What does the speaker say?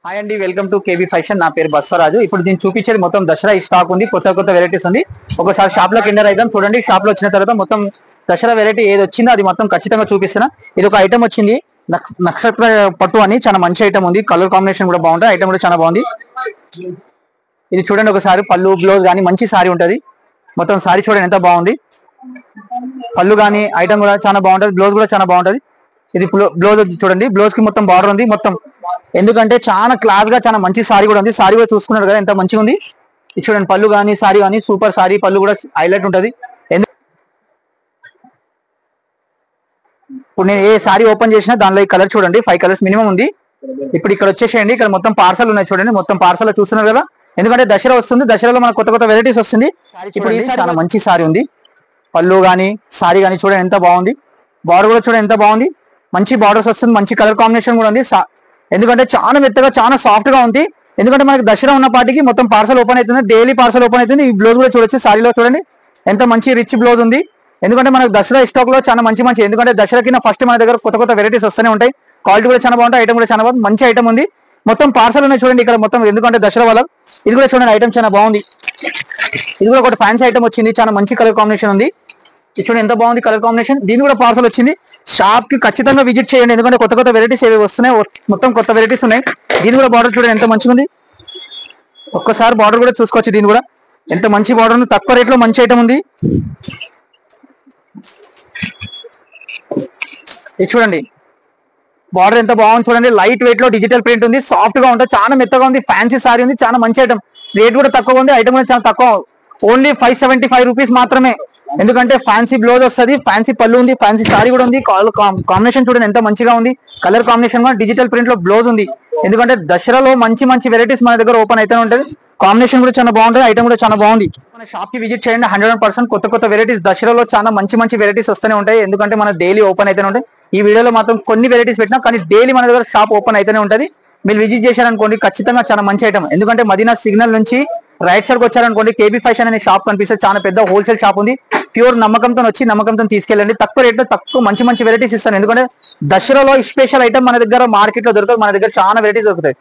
Hi అండి, welcome to KB fashion. నా పేరు బస్వరాజు. ఇప్పుడు నేను చూపించేది మొత్తం దసరా స్టాక్ ఉంది. కొత్త కొత్త వెరైటీస్ ఉంది. ఒకసారి షాప్ లోకి ఎంటర్ అయిద్దాం. చూడండి, షాప్ లో వచ్చిన తర్వాత మొత్తం దసరా వెరైటీ ఏది వచ్చిందో అది మొత్తం ఖచ్చితంగా చూపిస్తున్నా. ఇది ఒక ఐటమ్ వచ్చింది, నక్షత్ర పట్టు అని. చాలా మంచి ఐటమ్ ఉంది. కలర్ కాంబినేషన్ కూడా బాగుంటుంది. ఐటమ్ కూడా చాలా బాగుంది. ఇది చూడండి ఒకసారి. పళ్ళు బ్లౌజ్ కానీ మంచి సారీ ఉంటది. మొత్తం సారీ చూడండి ఎంత బాగుంది. పళ్ళు కానీ ఐటమ్ కూడా చాలా బాగుంటది. బ్లౌజ్ కూడా చాలా బాగుంటది. ఇది బ్లౌజ్ చూడండి. బ్లౌజ్ కి మొత్తం బార్డర్ ఉంది మొత్తం. ఎందుకంటే చాలా క్లాస్ గా చాలా మంచి సారీ కూడా ఉంది. సారీ కూడా చూసుకున్నారు కదా ఎంత మంచిగా ఉంది. ఇది చూడండి, పళ్ళు కానీ సారీ కానీ సూపర్ సారీ. పళ్ళు కూడా హైలైట్ ఉంటది. ఇప్పుడు నేను ఏ సారీ ఓపెన్ చేసినా దానిలో ఈ కలర్ చూడండి, 5 కలర్స్ మినిమం ఉంది. ఇప్పుడు ఇక్కడ వచ్చేసేయండి. ఇక్కడ మొత్తం పార్సల్ ఉన్నాయి చూడండి. మొత్తం పార్సల్ చూస్తున్నారు కదా. ఎందుకంటే దసరా వస్తుంది. దసరాలో మనకు కొత్త కొత్త వెరైటీస్ వస్తుంది. ఇప్పుడు ఈ చాలా మంచి సారీ ఉంది. పళ్ళు కానీ సారీ కానీ చూడండి ఎంత బాగుంది. బార్డర్ కూడా చూడండి ఎంత బాగుంది. మంచి బార్డర్స్ వస్తుంది. మంచి కలర్ కాంబినేషన్ కూడా ఉంది. ఎందుకంటే చాలా మెత్తగా చాలా సాఫ్ట్ గా ఉంది. ఎందుకంటే మనకి దసరా ఉన్న పాటికి మొత్తం పార్సల్ ఓపెన్ అవుతుంది. డైలీ పార్సల్ ఓపెన్ అవుతుంది. ఈ బ్లౌజ్ కూడా చూడొచ్చు. సారీలో చూడండి ఎంత మంచి రిచ్ బ్లౌజ్ ఉంది. ఎందుకంటే మనకు దసరా స్టాక్ లో చాలా మంచి మంచి, ఎందుకంటే దసరా కింద ఫస్ట్ మన దగ్గర కొత్త కొత్త వెరైటీస్ వస్తూనే ఉంటాయి. క్వాలిటీ కూడా చాలా బాగుంటాయి. ఐటమ్ కూడా చాలా బాగుంది. మంచి ఐటమ్ ఉంది. మొత్తం పార్సల్ ఉన్నాయి చూడండి ఇక్కడ మొత్తం. ఎందుకంటే దసరా వల్ల ఇది కూడా చూడండి ఐటమ్ చాలా బాగుంది. ఇది కూడా ఒక ఫ్యాన్సీ ఐటమ్ వచ్చింది. చాలా మంచి కలర్ కాంబినేషన్ ఉంది. ఇది చూడండి ఎంత బాగుంది కలర్ కాంబినేషన్. దీని కూడా పార్సల్ వచ్చింది. షాప్ కి ఖచ్చితంగా విజిట్ చేయండి. ఎందుకంటే కొత్త కొత్త వెరైటీస్ ఏవి వస్తున్నాయి. మొత్తం కొత్త వెరైటీస్ ఉన్నాయి. దీని కూడా బార్డర్ చూడండి ఎంత మంచిగా ఉంది. ఒక్కసారి బార్డర్ కూడా చూసుకోవచ్చు. దీని కూడా ఎంత మంచి బార్డర్ ఉంది. తక్కువ రేట్ లో మంచి ఐటమ్ ఉంది. ఇది చూడండి బార్డర్ ఎంత బాగుంది చూడండి. లైట్ వెయిట్ లో డిజిటల్ ప్రింట్ ఉంది. సాఫ్ట్ గా ఉంటుంది. చాలా మెత్తగా ఉంది. ఫ్యాన్సీ సారీ ఉంది. చాలా మంచి ఐటమ్. రేట్ కూడా తక్కువ ఉంది. ఐటమ్ కూడా చాలా తక్కువ. ఓన్లీ 575 రూపీస్ మాత్రమే. ఎందుకంటే ఫ్యాన్సీ బ్లౌజ్ వస్తుంది. ఫ్యాన్సీ పళ్ళు ఉంది. ఫ్యాన్సీ సారీ కూడా ఉంది. కాంబినేషన్ చూడండి ఎంత మంచిగా ఉంది. కలర్ కాంబినేషన్ కూడా డిజిటల్ ప్రింట్ లో బ్లౌజ్ ఉంది. ఎందుకంటే దసరాలో మంచి మంచి వెరైటీస్ మన దగ్గర ఓపెన్ అయితే ఉంటుంది. కాంబినేషన్ కూడా చాలా బాగుంటుంది. ఐటమ్ కూడా చాలా బాగుంది. మన షాప్ కి విజిట్ చేయండి. 100% కొత్త కొత్త వెరైటీస్ దసరాలో చాలా మంచి మంచి వెరైటీస్ వస్తూనే ఉంటాయి. ఎందుకంటే మన డైలీ ఓపెన్ అయితేనే ఉంటాయి. ఈ వీడియోలో మాత్రం కొన్ని వెరైటీస్ పెట్టినా, కానీ డైలీ మన దగ్గర షాప్ ఓపెన్ అయితేనే ఉంటుంది. మీరు విజిట్ చేశారనుకోండి ఖచ్చితంగా చాలా మంచి ఐటమ్. ఎందుకంటే మదీనా సిగ్నల్ నుంచి రైట్ సైడ్ వచ్చారనుకోండి కేబీ ఫ్యాషన్ అనే షాప్ కనిపిస్తుంది. చాలా పెద్ద హోల్సేల్ షాప్ ఉంది. ప్యూర్ నమ్మకంతో వచ్చి నమ్మకంతో తీసుకెళ్ళండి. తక్కువ రేట్ లో తక్కువ మంచి మంచి వెరైటీస్ ఇస్తాను. ఎందుకంటే దసరాలో స్పెషల్ ఐటమ్ మన దగ్గర మార్కెట్ లో దొరకదు. మన దగ్గర చాలా వెరైటీస్ దొరుకుతాయి.